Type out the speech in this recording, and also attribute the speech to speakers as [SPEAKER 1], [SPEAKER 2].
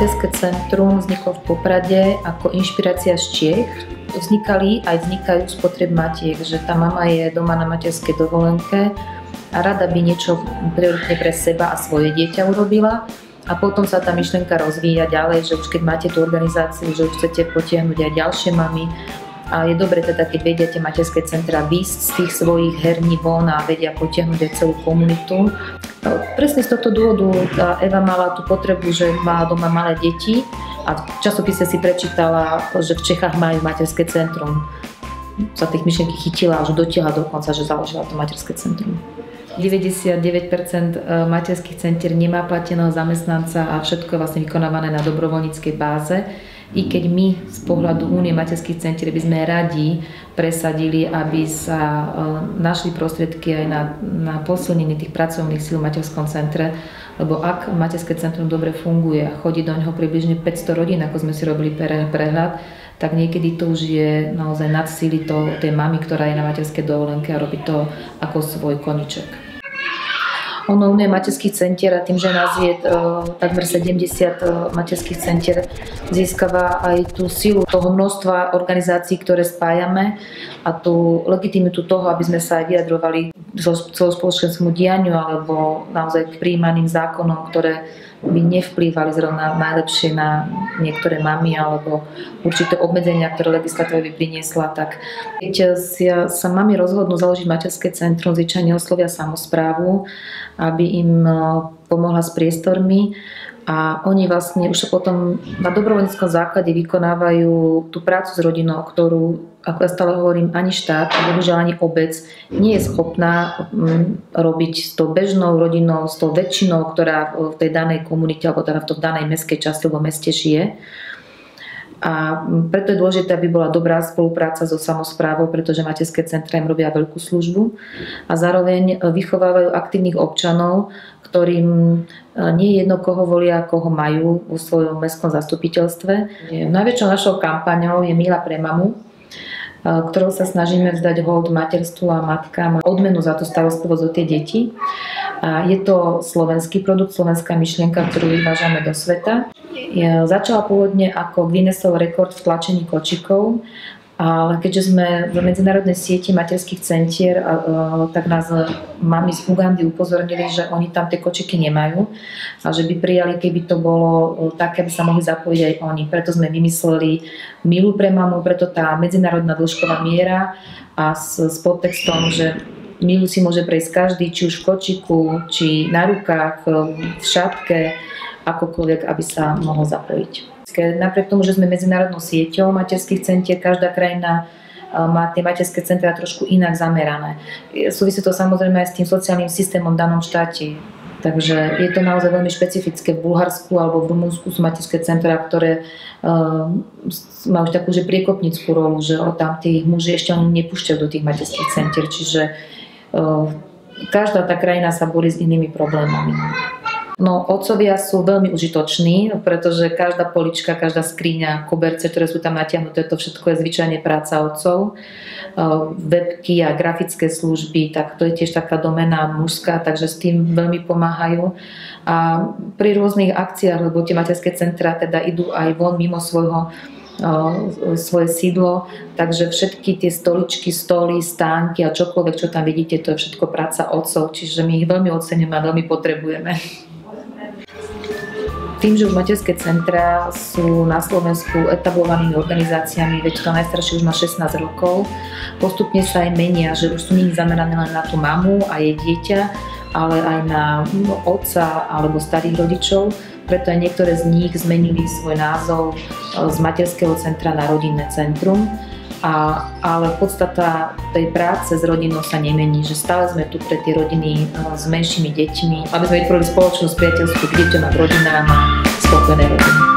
[SPEAKER 1] Materské centrum vzniklo v Poprade ako inšpirácia z Čiech. Vznikali aj vznikajú z potrieb matiek, že tá mama je doma na materskej dovolenke a rada by niečo prioritne pre seba a svoje dieťa urobila. A potom sa tá myšlienka rozvíja ďalej, že už keď máte tú organizáciu, že už chcete potiahnuť aj ďalšie mamy. A je dobre teda, keď vedia tie materské centra výjsť z tých svojich herní von a vedia potiahnuť aj celú komunitu. Presne z tohto dôvodu Eva mala tú potrebu, že mala doma malé deti a v časopise si prečítala, že v Čechách majú materské centrum. Sa tých myšlienky chytila až dotiahla dokonca, že založila to materské centrum. 99% materských centier nemá plateného zamestnanca a všetko je vlastne vykonávané na dobrovoľníckej báze. I keď my z pohľadu Únie materských centier by sme radi presadili, aby sa našli prostriedky aj na posilnenie tých pracovných síl v materskom centre, lebo ak materské centrum dobre funguje a chodí do neho približne 500 rodín, ako sme si robili prehľad, tak niekedy to už je naozaj nad síly tej mamy, ktorá je na materskej dovolenke a robí to ako svoj koniček. Únie materských centier a tým, že nás je takmer 70 materských centier, získava aj tú silu toho množstva organizácií, ktoré spájame a tú legitimitu toho, aby sme sa aj vyjadrovali celospoločenskému dianiu alebo naozaj k prijímaným zákonom, ktoré by nevplývali zrovna najlepšie na niektoré mamy alebo určité obmedzenia, ktoré legislatíva by priniesla. Tak keď sa mami rozhodnú založiť materské centrum, zvyčajne oslovia samosprávu, aby im pomohla s priestormi a oni vlastne už potom na dobrovoľníckom základe vykonávajú tú prácu s rodinou, ktorú, ako ja stále hovorím, ani štát, bohužiaľ ani obec nie je schopná robiť s tou bežnou rodinou, s tou väčšinou, ktorá v tej danej komunite alebo teda v tej danej mestskej časti alebo meste žije. A preto je dôležité, aby bola dobrá spolupráca so samosprávou, pretože materské centra im robia veľkú službu a zároveň vychovávajú aktívnych občanov, ktorým nie je jedno, koho volia, koho majú vo svojom mestskom zastupiteľstve. Najväčšou našou kampaňou je Mila pre mamu, ktorou sa snažíme vzdať hold materstvu a matkám odmenu za tú starostlivosť o tie deti. A je to slovenský produkt, slovenská myšlienka, ktorú vyvážame do sveta. Začala pôvodne ako Guinnessov rekord v tlačení kočikov, ale keďže sme v medzinárodnej sieti materských centier, tak nás mami z Ugandy upozornili, že oni tam tie kočiky nemajú a že by prijali, keby to bolo také, aby sa mohli zapojiť aj oni. Preto sme vymysleli Milu pre mamu, preto tá medzinárodná dĺžková miera a s podtextom, že Milu si môže prejsť každý, či už v kočiku, či na rukách, v šatke, akokoľvek, aby sa mohol zapojiť. Napriek tomu, že sme medzinárodnou sieťou materských centier, každá krajina má tie materské centra trošku inak zamerané. Súvisí to samozrejme aj s tým sociálnym systémom v danom štáte. Takže je to naozaj veľmi špecifické. V Bulharsku alebo v Rumunsku sú materské centra, ktoré majú takú že priekopnickú rolu, že tam tí muži ešte ani nepúšťajú do tých materských centier. Čiže každá tá krajina sa borí s inými problémami. No, otcovia sú veľmi užitoční, pretože každá polička, každá skriňa, koberce, ktoré sú tam natiahnuté, to všetko je zvyčajne práca otcov. Webky a grafické služby, tak to je tiež taká domena mužská, takže s tým veľmi pomáhajú. A pri rôznych akciách, lebo tie materské centra teda idú aj von mimo svoje sídlo, takže všetky tie stoličky, stoly, stánky a čokoľvek, čo tam vidíte, to je všetko práca otcov, čiže my ich veľmi oceňujeme a veľmi potrebujeme. Tým, že už materské centra sú na Slovensku etablovanými organizáciami, veď to najstaršie už má 16 rokov, postupne sa aj menia, že už sú nie zamerané len na tú mamu a jej dieťa, ale aj na otca alebo starých rodičov. Preto aj niektoré z nich zmenili svoj názov z materského centra na rodinné centrum. Ale podstata tej práce s rodinou sa nemení, že stále sme tu pre tie rodiny s menšími deťmi, aby sme vytvorili spoločnosť priateľskú k deťom a k rodinám a spokojné rodiny.